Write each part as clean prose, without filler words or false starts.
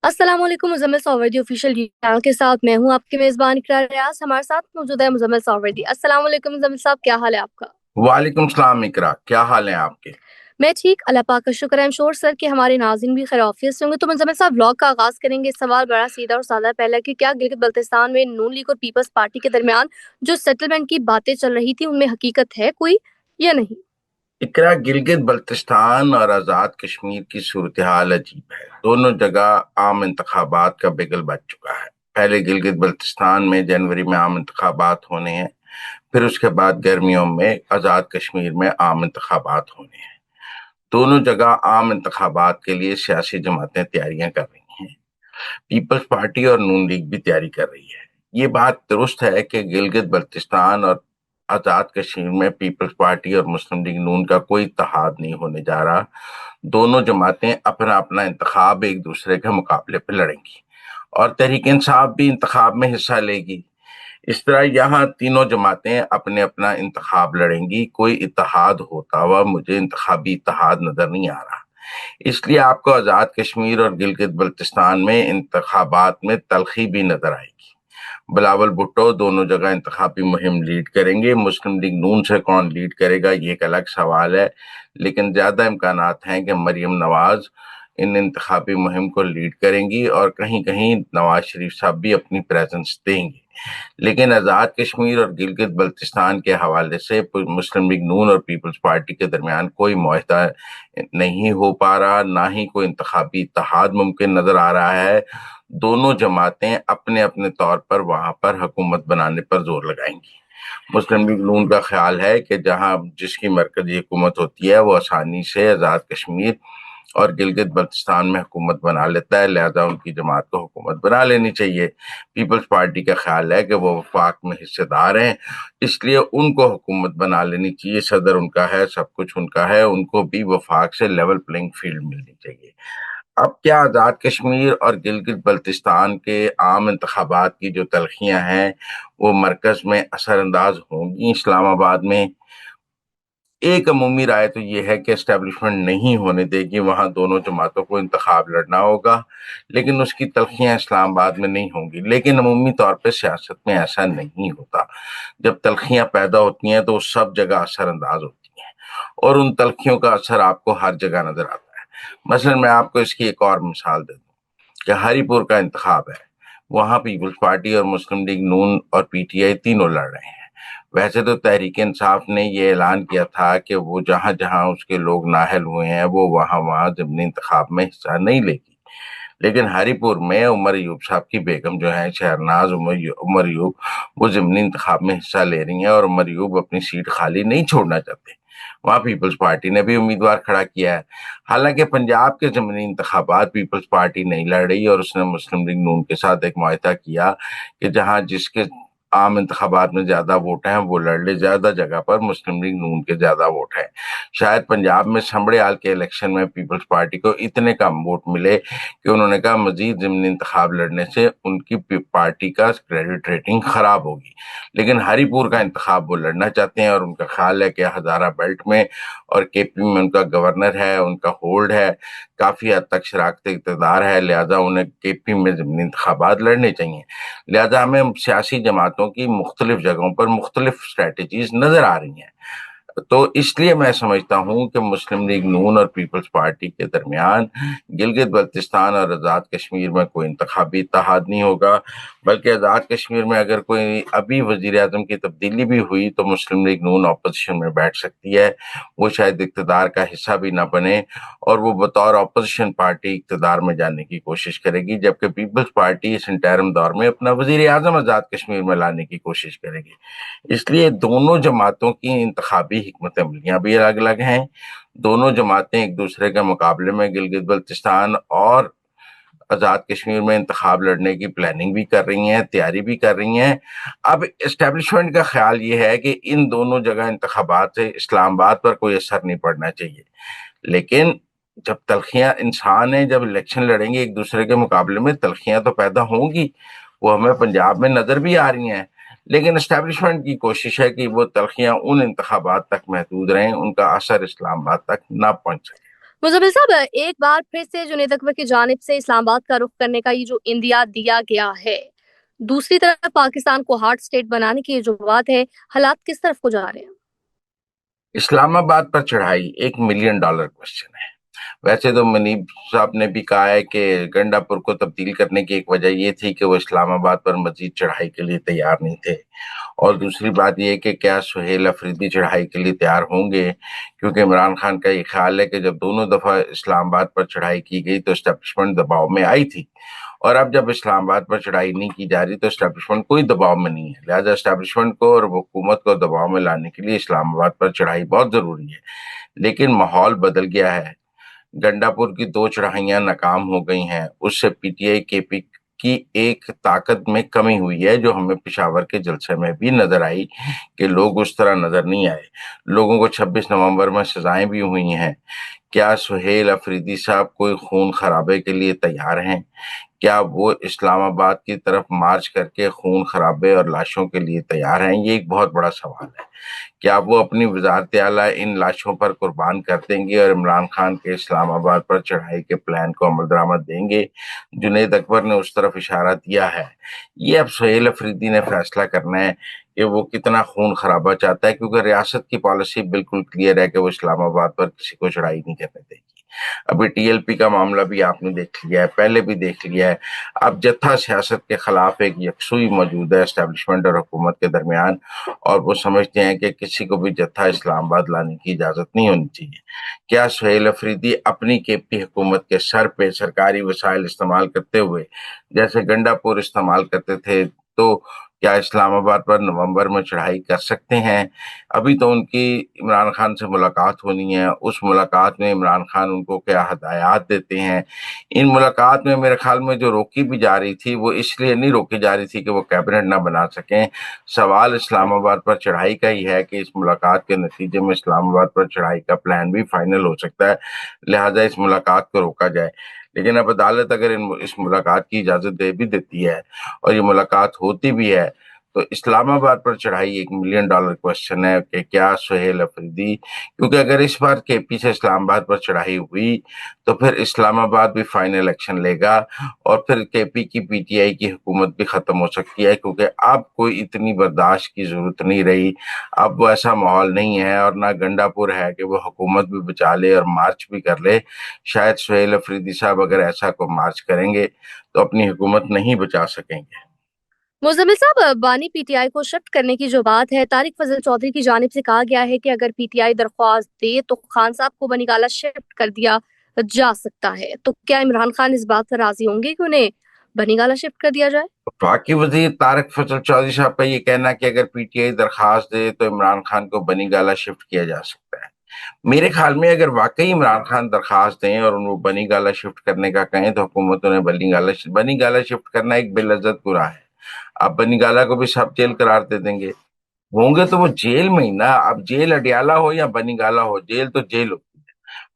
السلام علیکم، Muzammil ساوردی official channel کے ساتھ میں ہوں آپ کے میزبان اقرار ریاض۔ ہمارے ساتھ موجود ہے مزمل ساوردی۔ السلام علیکم مزمل صاحب، کیا حال ہے آپ کا؟ وعلیکم السلام اقرا، کیا حال ہیں آپ کے؟ میں ٹھیک، اللہ پاک کا شکر ہے۔ ایم شور سر کہ ہمارے ناظرین بھی خیر عافیت سے ہوں گے۔ تو مزمل صاحب، ولاگ کا آغاز کریں گے۔ سوال بڑا سیدھا اور سادہ پہلا کہ کیا گلگت بلتستان میں نون لیگ اور پیپلز پارٹی کے درمیان جو سیٹلمنٹ کی باتیں چل رہی تھی ان میں حقیقت ہے کوئی یا نہیں؟ اقرا، گلگت بلتستان اور آزاد کشمیر کی صورتحال عجیب ہے۔ دونوں جگہ عام انتخابات کا بگل بج چکا ہے۔ پہلے گلگت بلتستان میں جنوری میں عام انتخابات ہونے ہیں، پھر اس کے بعد گرمیوں میں آزاد کشمیر میں عام انتخابات ہونے ہیں۔ دونوں جگہ عام انتخابات کے لیے سیاسی جماعتیں تیاریاں کر رہی ہیں۔ پیپلز پارٹی اور نون لیگ بھی تیاری کر رہی ہے۔ یہ بات درست ہے کہ گلگت بلتستان اور آزاد کشمیر میں پیپلز پارٹی اور مسلم لیگ نون کا کوئی اتحاد نہیں ہونے جا رہا۔ دونوں جماعتیں اپنا اپنا انتخاب ایک دوسرے کے مقابلے پہ لڑیں گی، اور تحریک انصاف بھی انتخاب میں حصہ لے گی۔ اس طرح یہاں تینوں جماعتیں اپنے اپنا انتخاب لڑیں گی۔ کوئی اتحاد ہوتا ہوا مجھے انتخابی اتحاد نظر نہیں آ رہا۔ اس لیے آپ کو آزاد کشمیر اور گلگت بلتستان میں انتخابات میں تلخی بھی نظر آئے گی۔ بلاول بھٹو دونوں جگہ انتخابی مہم لیڈ کریں گے۔ مسلم لیگ نون سے کون لیڈ کرے گا یہ ایک الگ سوال ہے، لیکن زیادہ امکانات ہیں کہ مریم نواز ان انتخابی مہم کو لیڈ کریں گی، اور کہیں کہیں نواز شریف صاحب بھی اپنی پریزنس دیں گے۔ لیکن آزاد کشمیر اور گلگت بلتستان کے حوالے سے مسلم لیگ نون اور پیپلز پارٹی کے درمیان کوئی معاہدہ نہیں ہو پا رہا، نہ ہی کوئی انتخابی اتحاد ممکن نظر آ رہا ہے۔ دونوں جماعتیں اپنے اپنے طور پر وہاں پر حکومت بنانے پر زور لگائیں گی۔ مسلم لیگ نون کا خیال ہے کہ جہاں جس کی مرکزی حکومت ہوتی ہے وہ آسانی سے آزاد کشمیر اور گلگت بلتستان میں حکومت بنا لیتا ہے، لہذا ان کی جماعت کو حکومت بنا لینی چاہیے۔ پیپلز پارٹی کا خیال ہے کہ وہ وفاق میں حصے دار ہیں، اس لیے ان کو حکومت بنا لینی چاہیے۔ صدر ان کا ہے، سب کچھ ان کا ہے، ان کو بھی وفاق سے لیول پلینگ فیلڈ ملنی چاہیے۔ اب کیا آزاد کشمیر اور گلگت بلتستان کے عام انتخابات کی جو تلخیاں ہیں وہ مرکز میں اثر انداز ہوں گی اسلام آباد میں؟ ایک عمومی رائے تو یہ ہے کہ اسٹیبلشمنٹ نہیں ہونے دے گی، وہاں دونوں جماعتوں کو انتخاب لڑنا ہوگا، لیکن اس کی تلخیاں اسلام آباد میں نہیں ہوں گی۔ لیکن عمومی طور پہ سیاست میں ایسا نہیں ہوتا۔ جب تلخیاں پیدا ہوتی ہیں تو وہ سب جگہ اثر انداز ہوتی ہیں، اور ان تلخیوں کا اثر آپ کو ہر جگہ نظر آتا ہے۔ مثلا میں آپ کو اس کی ایک اور مثال دے دوں کہ ہری پور کا انتخاب ہے، وہاں پیپلز پارٹی اور مسلم لیگ نون اور پی ٹی آئی تینوں لڑ رہے ہیں۔ ویسے تو تحریک انصاف نے یہ اعلان کیا تھا کہ وہ جہاں جہاں اس کے لوگ نااہل ہوئے ہیں وہ وہاں ضمنی انتخاب میں حصہ نہیں لے گی، لیکن ہری پور میں عمر ایوب صاحب کی بیگم جو ہیں شہرناز عمر ایوب، وہ ضمنی انتخاب میں حصہ لے رہی ہیں، اور عمر ایوب اپنی سیٹ خالی نہیں چھوڑنا چاہتے۔ وہاں پیپلز پارٹی نے بھی امیدوار کھڑا کیا ہے۔ حالانکہ پنجاب کے ضمنی انتخابات پیپلز پارٹی نہیں لڑ رہی، اور اس نے مسلم لیگ نون کے ساتھ ایک معاہدہ کیا کہ جہاں جس کے عام انتخابات میں زیادہ ووٹ ہیں وہ لڑ لے۔ زیادہ جگہ پر مسلم لیگ نون کے زیادہ ووٹ ہیں۔ شاید پنجاب میں سمبڑیال کے الیکشن میں پیپلز پارٹی کو اتنے کم ووٹ ملے کہ انہوں نے کہا مزید ضمنی انتخاب لڑنے سے ان کی پارٹی کا کریڈٹ ریٹنگ خراب ہوگی۔ لیکن ہری پور کا انتخاب وہ لڑنا چاہتے ہیں، اور ان کا خیال ہے کہ ہزارہ بیلٹ میں اور کے پی میں ان کا گورنر ہے، ان کا ہولڈ ہے، کافی حد تک شراکت اقتدار ہے، لہذا انہیں کے پی میں ضمنی انتخابات لڑنے چاہیے۔ لہذا ہمیں سیاسی جماعتوں کی مختلف جگہوں پر مختلف اسٹریٹجیز نظر آ رہی ہیں۔ تو اس لیے میں سمجھتا ہوں کہ مسلم لیگ نون اور پیپلز پارٹی کے درمیان گلگت بلتستان اور آزاد کشمیر میں کوئی انتخابی اتحاد نہیں ہوگا، بلکہ آزاد کشمیر میں اگر کوئی ابھی وزیر اعظم کی تبدیلی بھی ہوئی تو مسلم لیگ نون اپوزیشن میں بیٹھ سکتی ہے، وہ شاید اقتدار کا حصہ بھی نہ بنے، اور وہ بطور اپوزیشن پارٹی اقتدار میں جانے کی کوشش کرے گی، جبکہ پیپلز پارٹی اس انٹرم دور میں اپنا وزیر اعظم آزاد کشمیر میں لانے کی کوشش کرے گی۔ اس لیے دونوں جماعتوں کی انتخابی حکمت عملیاں بھی الگ الگ ہیں۔ دونوں جماعتیں ایک دوسرے کے مقابلے میں گلگت بلتستان اور آزاد کشمیر میں انتخاب لڑنے کی پلاننگ بھی کر رہی ہیں، تیاری بھی کر رہی ہیں۔ اب اسٹیبلشمنٹ کا خیال یہ ہے کہ ان دونوں جگہ انتخابات سے اسلام آباد پر کوئی اثر نہیں پڑنا چاہیے، لیکن جب تلخیاں انسان ہیں، جب الیکشن لڑیں گے ایک دوسرے کے مقابلے میں تلخیاں تو پیدا ہوں گی، وہ ہمیں پنجاب میں نظر بھی آ رہی ہیں، لیکن اسٹیبلشمنٹ کی کوشش ہے کہ وہ تلخیاں ان انتخابات تک محدود رہیں، ان کا اثر اسلام آباد تک نہ پہنچ سکے۔ मुज़म्मिल साहब, एक बार फिर से जुनैद अकबर की जानिब से इस्लामाबाद का रुख करने का ये जो इंदिया दिया गया है, दूसरी तरफ पाकिस्तान को हार्ड स्टेट बनाने की ये जो बात है, हालात किस तरफ को जा रहे हैं? इस्लामाबाद पर चढ़ाई $1 मिलियन क्वेश्चन है। वैसे तो मनीब साहब ने भी कहा है कि गंडापुर को तब्दील करने की एक वजह ये थी कि वो इस्लामाबाद पर मजीद चढ़ाई के लिए तैयार नहीं थे। और दूसरी बात यह कि क्या सुहेल अफरीदी चढ़ाई के लिए तैयार होंगे, क्योंकि इमरान खान का ये ख्याल है कि जब दोनों दफा इस्लामाबाद पर चढ़ाई की गई तो एस्टेब्लिशमेंट दबाव में आई थी, और अब जब इस्लामाबाद पर चढ़ाई नहीं की जा रही तो एस्टेब्लिशमेंट कोई दबाव में नहीं है। लिहाजा एस्टेब्लिशमेंट को और हुकूमत को दबाव में लाने के लिए इस्लामाबाद पर चढ़ाई बहुत जरूरी है। लेकिन माहौल बदल गया है। गंडापुर की 2 चढ़ाइयां नाकाम हो गई हैं, उससे पीटीआई केपी की एक ताकत में कमी हुई है, जो हमें पिशावर के जलसे में भी नजर आई कि लोग उस तरह नजर नहीं आए। लोगों को 26 नवंबर में सजाएं भी हुई हैं। क्या सुहेल अफरीदी साहब कोई खून खराबे के लिए तैयार हैं? क्या वो इस्लामाबाद की तरफ मार्च करके खून खराबे और लाशों के लिए तैयार हैं? ये एक बहुत बड़ा सवाल है। क्या वो अपनी वजारत आला इन लाशों पर कुर्बान कर देंगे और इमरान खान के इस्लामाबाद पर चढ़ाई के प्लान को अमल दरामद देंगे? जुनैद अकबर ने उस तरफ इशारा दिया है। ये अब सुहेल अफरीदी ने फैसला करना है कि वो कितना खून खराबा चाहता है, क्योंकि रियासत की पॉलिसी बिल्कुल क्लियर है कि वो इस्लामाबाद पर किसी को चढ़ाई नहीं करने देगी। अभी टीएलपी का मामला भी आपने देख लिया है, पहले भी देख लिया है। अब जत्था सियासत के खिलाफ एक यकसुई मौजूद है एस्टेब्लिशमेंट और हुकूमत के दरमियान, और वो समझते हैं कि किसी को भी जत्था इस्लामाबाद लाने की इजाजत नहीं होनी चाहिए। क्या सुहेल अफरीदी अपनी केपी हुकूमत के सर पे सरकारी वसाइल इस्तेमाल करते हुए, जैसे गंडापुर इस्तेमाल करते थे, तो क्या इस्लामाबाद पर नवंबर में चढ़ाई कर सकते हैं? अभी तो उनकी इमरान खान से मुलाकात होनी है। उस मुलाकात में इमरान खान उनको क्या हदायत देते हैं? इन मुलाकात में मेरे ख्याल में जो रोकी भी जा रही थी वो इसलिए नहीं रोकी जा रही थी कि वो कैबिनेट ना बना सकें। सवाल इस्लामाबाद पर चढ़ाई का ही है कि इस मुलाकात के नतीजे में इस्लामाबाद पर चढ़ाई का प्लान भी फाइनल हो सकता है। लिहाजा इस मुलाकात को रोका जाए। लेकिन अब अदालत अगर इस मुलाकात की इजाजत दे भी देती है और ये मुलाकात होती भी है, तो इस्लामाबाद पर चढ़ाई $1 मिलियन क्वेश्चन है कि क्या सुहेल अफरीदी, क्योंकि अगर इस बार केपी से इस्लामाबाद पर चढ़ाई हुई तो फिर इस्लामाबाद भी फाइनल एक्शन लेगा और फिर केपी की पीटीआई की हुकूमत भी खत्म हो सकती है, क्योंकि अब कोई इतनी बर्दाश्त की जरूरत नहीं रही। अब वो ऐसा माहौल नहीं है और ना गंडापुर है कि वो हुकूमत भी बचा ले और मार्च भी कर ले। शायद सुहेल अफरीदी साहब अगर ऐसा को मार्च करेंगे तो अपनी हुकूमत नहीं बचा सकेंगे। मुज़म्मिल साहब, बानी पीटीआई को शिफ्ट करने की जो बात है, तारिक फजल चौधरी की जानिब से कहा गया है कि अगर पीटीआई दरख्वास्त दे तो खान साहब को बनीगाला शिफ्ट कर दिया जा सकता है। तो क्या इमरान खान इस बात पर राजी होंगे कि उन्हें बनीगाला शिफ्ट कर दिया जाए? वफाकी वजीर तारिक फजल चौधरी साहब का ये कहना कि अगर पीटीआई दरखास्त दे तो इमरान खान को बनी गाला शिफ्ट किया जा सकता है। मेरे ख्याल में अगर वाकई इमरान खान दरखास्त दें और वो बनी गाला शिफ्ट करने का कहें तो हुकूमत उन्हें बनी गाला शिफ्ट करना एक बेलज्जत गुनाह है। आप बनी गाला को भी सब जेल करार दे देंगे, होंगे तो वो जेल में ही ना। अब जेल अडियाला हो या बनी गाला हो, जेल तो जेल हो।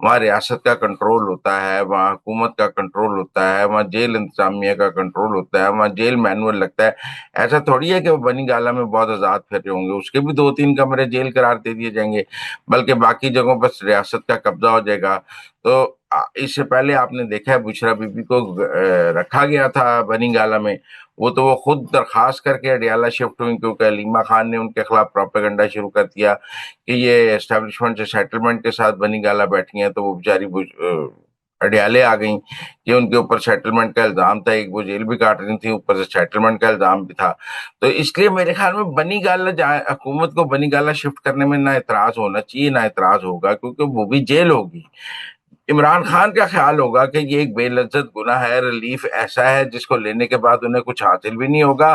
वहाँ रियासत का कंट्रोल होता है, वहाँ हुकूमत का कंट्रोल होता है, वहाँ जेल इंतजामिया का कंट्रोल होता है, वहाँ जेल मैनुअल लगता है। ऐसा थोड़ी है कि वो बनी गाला में बहुत आजाद फिर रहे होंगे, उसके भी 2-3 कमरे जेल करार दे दिए जाएंगे, बल्कि बाकी जगहों पर रियासत का कब्जा हो जाएगा। तो इससे पहले आपने देखा है बुशरा बीबी को रखा गया था बनी गाला में। वो खुद दरखास्त करके अडियाला शिफ्ट हुई, क्योंकि अलीमा खान ने उनके खिलाफ प्रोपेगेंडा शुरू कर दिया कि ये एस्टेब्लिशमेंट से सेटलमेंट के साथ बनी गाला बैठी हैं, तो वो बेचारी अडियाले आ गई कि उनके ऊपर सेटलमेंट का इल्जाम था। एक वो जेल भी काट रही थी, ऊपर से सेटलमेंट का इल्जाम भी था। तो इसलिए मेरे ख्याल में बनी गाला हुकूमत को बनी गाला शिफ्ट करने में ना इतराज होना चाहिए, ना इतराज होगा, क्योंकि वो भी जेल होगी। इमरान खान का ख्याल होगा कि ये एक बेलज्जत गुनाह है, रिलीफ ऐसा है जिसको लेने के बाद उन्हें कुछ हासिल भी नहीं होगा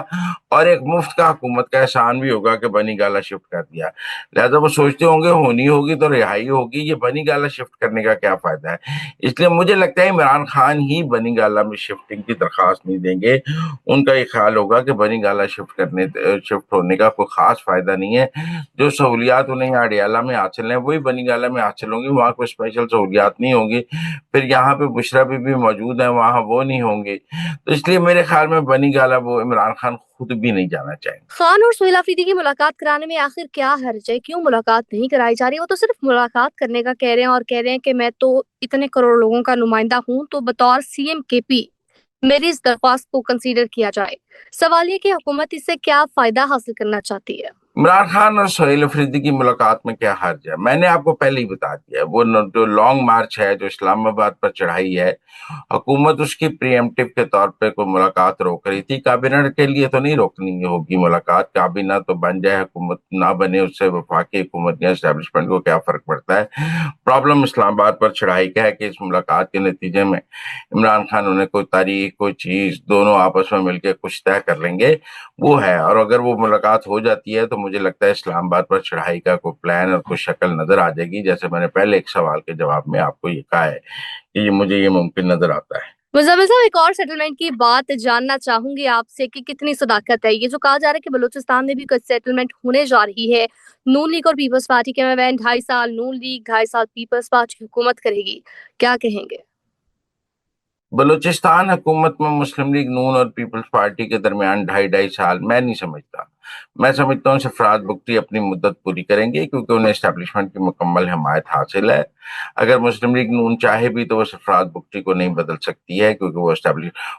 और एक मुफ्त का हुकूमत का एहसान भी होगा कि बनी गाला शिफ्ट कर दिया। लिहाजा वो सोचते होंगे होनी होगी तो रिहाई होगी, ये बनी गाला शिफ्ट करने का क्या फायदा है। इसलिए मुझे लगता है इमरान खान ही बनी गाला में शिफ्टिंग की दरखास्त नहीं देंगे। उनका ये ख्याल होगा कि बनी गाला शिफ्ट होने का कोई खास फायदा नहीं है। जो सहूलियात उन्हें यहाँ अडियाला में हासिल है वही बनी गाला में हासिल होंगी, वहाँ कोई स्पेशल सहूलियात नहीं होंगी। फिर यहाँ पे बुशरा बीबी मौजूद है, वहां वो नहीं होंगे। तो इसलिए मेरे ख्याल में बनी गाला वो इमरान खान खुद भी नहीं जाना चाहेंगे। खान और सोहेल अफरीदी की मुलाकात कराने में आखिर क्या हर्ज है? क्यों मुलाकात नहीं कराई जा रही? वो तो सिर्फ मुलाकात करने का कह रहे हैं और कह रहे हैं कि मैं तो इतने करोड़ लोगों का नुमाइंदा हूँ, तो बतौर सीएम केपी मेरी इस दरख्वास्त को कंसीडर किया जाए। सवाल ये कि हुकूमत इससे क्या फायदा हासिल करना चाहती है? इमरान खान और सोहेल अफरीदी की मुलाकात में क्या हर्ज है? मैंने आपको पहले ही बता दिया है। वो जो लॉन्ग मार्च है, जो इस्लामाबाद पर चढ़ाई है, हुकूमत उसकी प्रीएम्प्टिव के तौर पे कोई मुलाकात रोक रही थी। काबीना के लिए तो नहीं रोकनी होगी मुलाकात। काबीना तो बन जाए, हुकूमत ना बने, उससे वफाकी हुकूमत या एस्टेब्लिशमेंट को क्या फर्क पड़ता है। प्रॉब्लम इस्लामाबाद पर चढ़ाई का है कि इस मुलाकात के नतीजे में इमरान खान उन्हें कोई तारीख, कोई चीज, दोनों आपस में मिलकर कुछ तय कर लेंगे, वो है। और अगर वो मुलाकात हो जाती है तो मुझे लगता है इस्लामाबाद पर चढ़ाई का कोई प्लान और कोई शक्ल नजर आ जाएगी। जैसे मैंने पहले एक सवाल के जवाब में आपको ये कहा है कि मुझे ये मुमकिन नजर आता है। मुजम्मिल साहब, एक और सेटलमेंट की बात जानना चाहूंगी आपसे कि कितनी सदाकत है। ये जो कहा जा रहा है कि बलूचिस्तान में भी कुछ सेटलमेंट होने जा रही है, नून लीग और पीपल्स पार्टी के में 2.5 साल नून लीग, 2.5 साल पीपल्स पार्टी हुकूमत करेगी, क्या कहेंगे? बलूचिस्तान हुकूमत में मुस्लिम लीग नून और पीपल्स पार्टी के दरमियान 2.5 साल मैं नहीं समझता। मैं समझता हूँ सरफराज बुगटी अपनी मुद्दत पूरी करेंगे, क्योंकि उन्हें एस्टेब्लिशमेंट की मुकम्मल हिमायत हासिल है। अगर मुस्लिम लीग नून चाहे भी तो वो सरफराज बुगटी को नहीं बदल सकती है, क्योंकि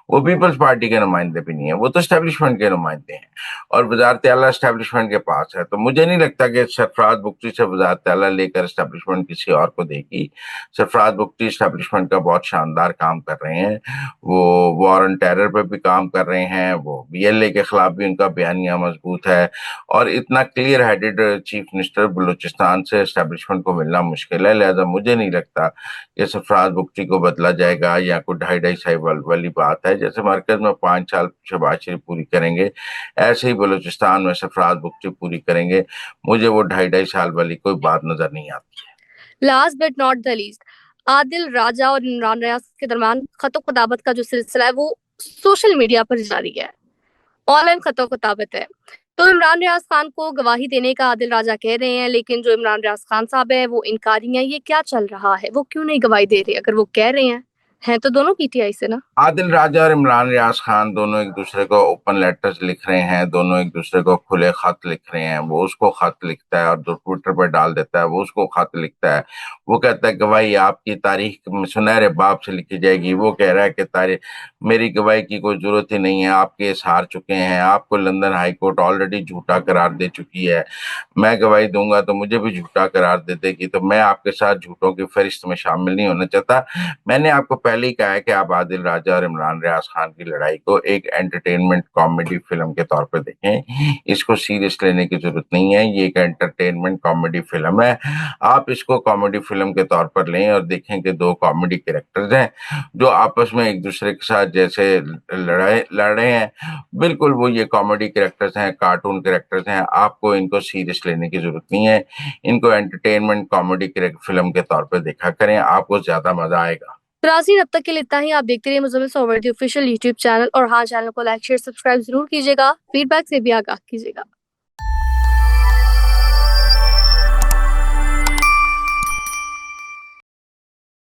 वो पीपल्स पार्टी के नुमाइंदे भी नहीं है, वो तो एस्टेब्लिशमेंट के नुमाइंदे हैं और वजारत आला एस्टेब्लिशमेंट के पास है। तो मुझे नहीं लगता कि सरफराज बुगटी से वजारत आला लेकर एस्टेब्लिशमेंट किसी और को देगी। सरफराज बुगटी एस्टेब्लिशमेंट का बहुत शानदार काम कर रहे हैं। वो वॉर ऑन टेरर पे भी काम कर रहे हैं, वो बीएलए के खिलाफ भी उनका बयानिया मजबूत है, और इतना clear headed chief minister Balochistan से एस्टेब्लिशमेंट को मिलना मुश्किल है। लिहाजा मुझे नहीं लगता कि सरफराज बुगटी को बदला जाएगा या कोई 2.5 साल वाली बात है। जैसे मरकज में 5 साल शहबाज शरीफ पूरी करेंगे, ऐसे ही बलूचिस्तान में सरफराज बुगटी पूरी करेंगे। मुझे वो 2.5 साल वाली कोई बात नजर नहीं आती। Last but not the least, Adil Raja और इमरान रियाज के दरमियान खतो खताबत का जो सिलसिला है वो सोशल मीडिया पर जारी है, ऑनलाइन खतो खताबत है। तो इमरान रियाज खान को गवाही देने का आदिल राजा कह रहे हैं, लेकिन जो इमरान रियाज खान साहब है वो इनकारी हैं। ये क्या चल रहा है? वो क्यों नहीं गवाही दे रहे? अगर वो कह रहे हैं तो दोनों पीटीआई से ना। आदिल राजा और इमरान रियाज खान दोनों एक दूसरे को ओपन लेटर्स लिख रहे हैं, दोनों एक दूसरे को खुले खत लिख रहे हैं। वो उसको खत लिखता है और जो ट्विटर पर डाल देता है, वो उसको खत लिखता है। वो कहता है गवाही आपकी तारीख सुनहरे बाब से लिखी जाएगी। वो कह रहा है कि तारीख मेरी गवाही की कोई जरूरत ही नहीं है, आप केस हार चुके हैं, आपको लंदन हाई कोर्ट ऑलरेडी झूठा करार दे चुकी है। मैं गवाही दूंगा तो मुझे भी झूठा करार दे देगी, तो मैं आपके साथ झूठों की फहरिस्त में शामिल नहीं होना चाहता। मैंने आपको पहले ही कहा है कि आप आदिल राजा और इमरान रियाज खान की लड़ाई को एक एंटरटेनमेंट कॉमेडी फिल्म के तौर पर देखें। इसको सीरियस लेने की जरूरत नहीं है। ये एक एंटरटेनमेंट कॉमेडी फिल्म है। आप इसको कॉमेडी फिल्म के तौर पर लें और देखें कि दो कॉमेडी कैरेक्टर्स हैं जो आपस में एक दूसरे के साथ जैसे लड़ रहे हैं, बिल्कुल वो ये कॉमेडी कैरेक्टर्स हैं, कार्टून कैरेक्टर्स हैं। आपको इनको सीरियस लेने की जरूरत नहीं है। इनको एंटरटेनमेंट कॉमेडी फिल्म के तौर पर देखा करें, आपको ज्यादा मजा आएगा। नाज़रीन, अब तक के लिए इतना ही। आप देखते रहिए मुज़म्मिल सोवर्दी ऑफिशियल यूट्यूब चैनल, और हाँ, चैनल को लाइक शेयर सब्सक्राइब जरूर कीजिएगा। फीडबैक से भी आगाह कीजिएगा।